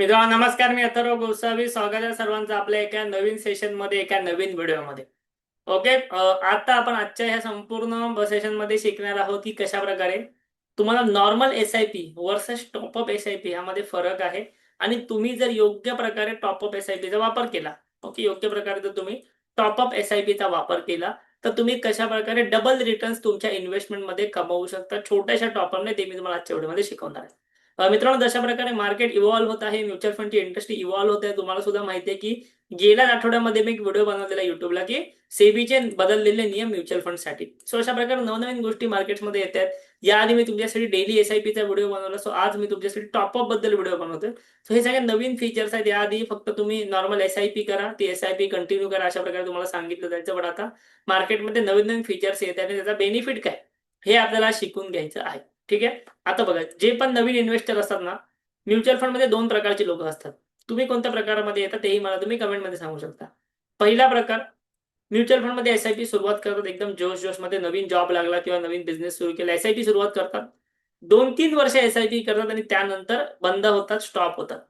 मित्रांनो नमस्कार. मी अथर्व गोसावी. स्वागत आहे सर्वांचं आपल्या एका नवीन सेशन मध्ये, एका नवीन व्हिडिओमध्ये. ओके. आता आपण आजच्या ह्या संपूर्ण सेशन मध्ये शिकणार आहोत की कशा प्रकारे तुम्हाला normal SIP versus top up SIP यामध्ये फरक आहे. आणि तुम्ही जर योग्य प्रकारे टॉपअप एसआयपीचा वापर केला, ओके, योग्य प्रकारे जर तुम्ही टॉपअप एसआयपीचा वापर केला तर तुम्ही कशा प्रकारे डबल रिटर्न्स तुमच्या इन्व्हेस्टमेंट मध्ये कमवू शकता छोट्याशा टॉपअपने, ते मी तुम्हाला आजच्या व्हिडिओमध्ये शिकवणार आहे. मित्रांनो, जशा प्रकारे मार्केट इव्हॉल्व्ह होत आहे, म्युच्युअल फंडची इंडस्ट्री इव्हॉल्व्ह होत आहे, तुम्हाला सुद्धा माहिती आहे की गेल्या आठवड्यामध्ये मी एक व्हिडिओ बनवलेला युट्यूबला की सेबीचे बदललेले नियम म्युच्युअल फंडसाठी. सो अशा प्रकारे नवनवीन गोष्टी मार्केटमध्ये येतात. याआधी मी तुमच्यासाठी डेली एसआयपीचा व्हिडिओ बनवला. सो आज मी तुमच्यासाठी टॉपअप बद्दल व्हिडिओ बनवतोय. सो हे सगळे नवीन फीचर्स आहेत. याआधी फक्त तुम्ही नॉर्मल एसआयपी करा, ती एसआयपी कंटिन्यू करा, अशा प्रकारे तुम्हाला सांगितलं जायचं. पण आता मार्केटमध्ये नवीन नवीन फीचर्स येत आहेत आणि त्याचा बेनिफिट काय हे आपल्याला शिकून घ्यायचं आहे. ठीक आहे. आता बघा, जे पण नवीन इन्व्हेस्टर असतात ना, म्युच्युअल फंड मध्ये दोन प्रकारचे लोक असतात. तुम्ही कोणत्या प्रकारामध्ये येतात तेही मला तुम्ही कमेंटमध्ये सांगू शकता. पहिला प्रकार, म्युच्युअल फंड मध्ये एसआयपी सुरुवात करतात, एकदम जोश मध्ये नवीन जॉब लागला किंवा नवीन बिझनेस सुरू केला, एसआयपी सुरुवात करतात. 2-3 वर्ष एसआयपी करतात आणि त्यानंतर बंद होतात, स्टॉप होतात.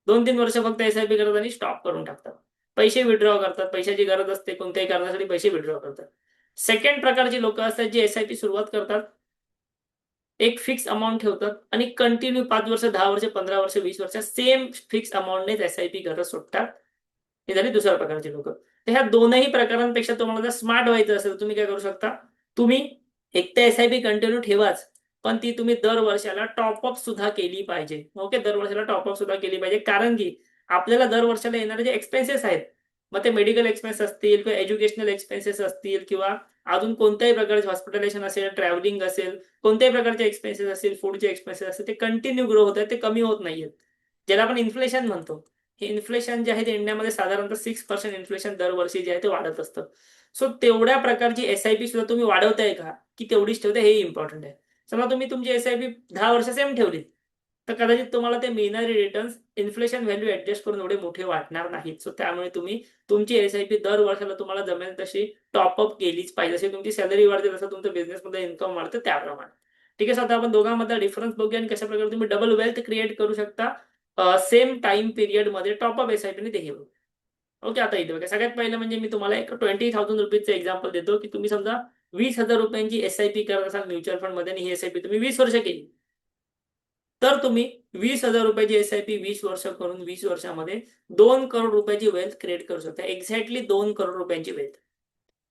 2-3 वर्ष फक्त एसआयपी करतात आणि स्टॉप करून टाकतात. पैसे विड्रॉ करतात, पैशाची गरज असते कोणत्याही कारणासाठी, पैसे विड्रॉ करतात. सेकंड प्रकारची लोक असतात जी एसआयपी सुरुवात करतात, एक फिक्स अमाउंट ठेवतात आणि कंटिन्यू 5 वर्ष, 10 वर्ष, 15 वर्ष, 20 वर्ष सेम फिक्स अमाउंटनेच एसआयपी करत सुटतात. हे झाले दुसऱ्या प्रकारचे लोक. तर ह्या दोनही प्रकारांपेक्षा तुम्हाला जर स्मार्ट व्हायचं असेल तर तुम्ही काय करू शकता, तुम्ही एक तर एसआयपी कंटिन्यू ठेवाच, पण ती तुम्ही दर वर्षाला टॉपअप सुद्धा केली पाहिजे. ओके, दर वर्षाला टॉपअप सुद्धा केली पाहिजे, कारण की आपल्याला दर वर्षाला येणारे जे एक्सपेन्सेस आहेत, मग ते मेडिकल एक्सपेन्स असतील किंवा एज्युकेशनल एक्सपेन्सेस असतील किंवा अजून कोणत्याही प्रकारचे हॉस्पिटलायझेशन असेल, ट्रॅव्हलिंग असेल, कोणत्याही प्रकारचे एक्सपेन्सेस असतील, फूडचे एक्सपेन्सेस असतील, ते कंटिन्यू ग्रो होत आहेत, ते कमी होत नाहीयेत. ज्याला आपण इन्फ्लेशन म्हणतो. हे इन्फ्लेशन जे आहे ते इंडियामध्ये साधारणतः 6% इन्फ्लेशन दरवर्षी जे आहे ते वाढत असतं. सो तेवढ्या प्रकारची एसआयपी सुद्धा तुम्ही वाढवताय का, की तेवढीच ठेवताय, हे इम्पॉर्टंट आहे. समजा तुम्ही तुमची एसआयपी 10 वर्ष सेम ठेवली, तर कदाचित तुम्हाला ते मिळणारे रिटर्न्स इन्फ्लेशन व्हॅल्यू ऍडजस्ट करून एवढे मोठे वाटणार नाहीत. सो त्यामुळे तुम्ही तुमची एसआयपी दर वर्षाला तुम्हाला जमेल तशी टॉपअप केलीच पाहिजे. जशी तुमची सॅलरी वाढते तसं तुमचं बिझनेसमध्ये इन्कम वाढतं त्याप्रमाणे. ठीक आहे. सो आता आपण दोघांमधला डिफरन्स बघूया आणि कशा प्रकारे तुम्ही डबल वेल्थ क्रिएट करू शकता सेम टाइम पिरियड मध्ये टॉपअप एसआयपी तेही बघू. ओके, आता इथे बघा, सगळ्यात पहिलं म्हणजे मी तुम्हाला एक ₹20,000 एक्झाम्पल देतो की तुम्ही समजा ₹20,000 एसआयपी करत असाल म्युच्युअल फंड मध्ये आणि ही एसआयपी तुम्ही 20 वर्ष केली, तर तुम्ही ₹20,000 एसआयपी 20 वर्ष करून 20 वर्षामध्ये ₹2 करोड वेल्थ क्रिएट करू शकता. Exactly ₹2 crore wealth.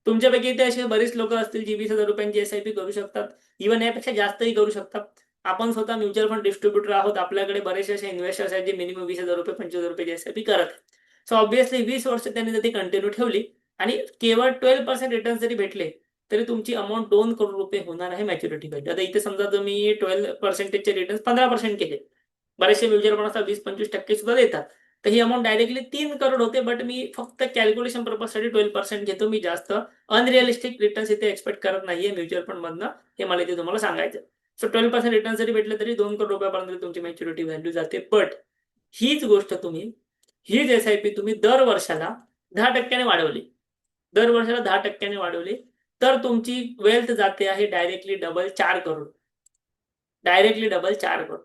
तुमच्यापैकी ते असे बरेच लोक असतील जी ₹20,000 एसआयपी करू शकतात. इव्हन यापेक्षा जास्तही करू शकतात. आपण स्वतः म्युच्युअल फंड डिस्ट्रीब्युटर आहोत. आपल्याकडे बरेचसे असे इन्व्हेस्टर्स आहेत जे मिनिमम ₹20,000, ₹25,000 एसआयपी करत आहेत. सो ऑब्व्हियसली 20 वर्ष त्यांनी जर ती कंटिन्यू ठेवली आणि केवळ 12% रिटर्न जरी भेटले, तरी तुमची अमाऊंट ₹2 करोड होणार आहे मॅच्युरिटी व्हॅल्यू. आता इथे समजा तुम्ही 12% रिटर्न 15% केले. बरेचसे म्युच्युअल फंड असतात 20-25% सुद्धा देतात. तर ही अमाऊंट डायरेक्टली 3 करोड होते. बट मी फक्त कॅल्क्युलेशन पर्पजसाठी 12% घेतो. मी जास्त अनरिअलिस्टिक रिटर्न्स इथे एक्सपेक्ट करत नाहीये म्युच्युअल फंड मधनं. हे मला इथे तुम्हाला सांगायचं. सो 12% रिटर्न जरी भेटले तरी ₹2 करोड तुमची मॅच्युरिटी व्हॅल्यू जाते. बट हीच गोष्ट तुम्ही, हीच एसआयपी तुम्ही दर वर्षाला 10% वाढवली, दर वर्षाला 10% वाढवली, तर तुमची वेल्थ जाते आहे directly double 4 crore. Directly double 4 crore.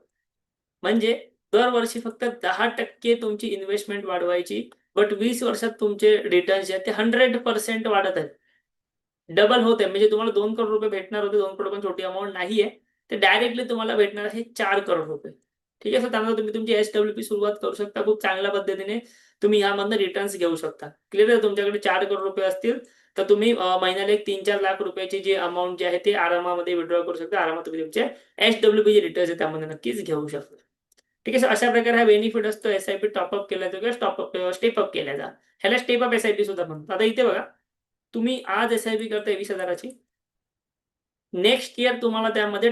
म्हणजे दरवर्षी फक्त 10% तुमची इन्व्हेस्टमेंट वाढवायची, बट 20 वर्षात तुमचे रिटर्न्स जे आहेत ते 100% वाढत आहेत. डबल होत आहे. म्हणजे तुम्हाला ₹2 करोड भेटणार होते. 2 करोड पण छोटी अमाऊंट नाहीये. ते डायरेक्टली तुम्हाला भेटणार आहे ₹4 करोड. ठीक आहे. सो त्यानंतर तुम्ही तुमची एसडब्ल्यूपी सुरुवात करू शकता. खूप चांगल्या पद्धतीने तुम्ही यामधनं रिटर्न्स घेऊ शकता. क्लिअर आहे. तुमच्याकडे ₹4 करोड असतील तर तुम्ही महिन्याला एक 3-4 लाख रुपयाची जी अमाऊंट जी आहे ती आरामामध्ये विड्रॉ करू शकता. आरामात तुम्ही तुमचे एसडब्ल्यूपी जे रिटर्न्स आहेत त्यामध्ये नक्कीच घेऊ शकता. ठीक आहे. सो अशा प्रकारे हा बेनिफिट असतो एसआयपी टॉपअप केल्याचा किंवा स्टेपअप केल्याचा. ह्याला स्टेपअप एसआयपी सुद्धा म्हणतात. आता इथे बघा, तुम्ही आज एसआयपी करताय 20,000ची, नेक्स्ट इयर तुम्हाला त्यामध्ये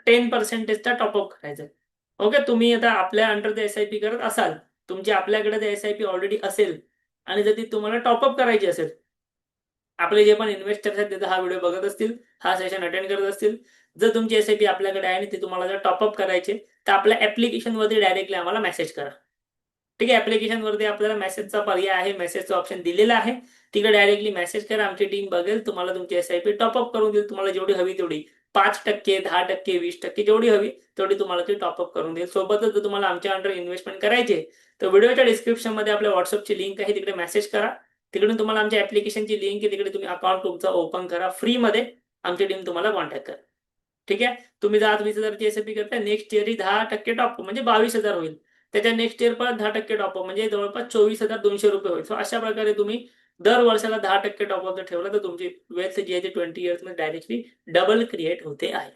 10%चा टॉपअप करायचा आहे. ओके, तुम्ही आता आपल्या अंडर ते एसआयपी करत असाल, तुमची आपल्याकडे ते एसआयपी ऑलरेडी असेल आणि जर ती तुम्हाला टॉपअप करायची असेल, आपले जे पण इन्व्हेस्टर्स आहेत ते हा व्हिडिओ बघत असतील, हा सेशन अटेंड करत असतील, जर तुमची एसआयपी आपल्याकडे आहे आणि ती तुम्हाला जर टॉपअप करायचे, तर आपल्या ऍप्लिकेशनवरती डायरेक्टली आम्हाला मेसेज करा. ठीक आहे. ऍप्लिकेशनवरती आपल्याला मेसेजचा पर्याय आहे, मेसेजचा ऑप्शन दिलेला आहे. तिकडे डायरेक्टली मेसेज करा, आमची टीम बघेल, तुम्हाला तुमची एसआयपी टॉपअप करून देईल. तुम्हाला जेवढी हवी तेवढी 5%, 10%, 20% जेवढी हवी तेवढी तुम्हाला ती टॉपअप करून देईल. सोबतच जर तुम्हाला आमच्या अंडर इन्व्हेस्टमेंट करायची तर व्हिडिओच्या डिस्क्रिप्शन मध्ये आपल्या व्हॉट्सअपची लिंक आहे, तिकडे मेसेज करा. तिकडून तुम्हाला आमच्या ऍप्लिकेशनची लिंक आहे, तिकडे तुम्ही अकाउंट तुमचं ओपन करा फ्रीमध्ये. आमची टीम तुम्हाला कॉन्टॅक्ट करा. ठीक आहे. तुम्ही जर आज 20,000ची एसआयपी करताय, नेक्स्ट इयर 10% टॉप म्हणजे 22,000 होईल. त्याच्या नेक्स्ट इयर परत 10% टॉपअप म्हणजे जवळपास 24,200 रुपये होईल. सो अशा प्रकारे तुम्ही दर वर्षाला 10% टॉपअप जर ठेवला तर तुमची वेल्थ जी आहे ती 20 इयर्स मध्ये डायरेक्टली डबल क्रिएट होते आहे.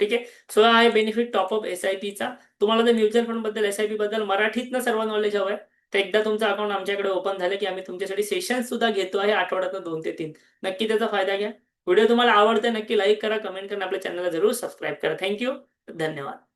ठीक आहे. सो हा आहे बेनिफिट टॉपअप एसआयपीचा. तुम्हाला जर म्युच्युअल फंड बद्दल, एसआयपी बद्दल मराठीतनं सर्व नॉलेज हवं आहे तर एकदा तुमचं अकाउंट आमच्याकडे ओपन झालं की आम्ही तुमच्यासाठी सेशन सुद्धा घेतो आहे आठवड्यातून 2 ते 3. नक्की त्याचा फायदा घ्या. व्हिडिओ तुम्हाला आवडते नक्की लाईक करा, कमेंट करा, आपल्या चॅनलला जरूर सबस्क्राईब करा. थँक्यू. धन्यवाद.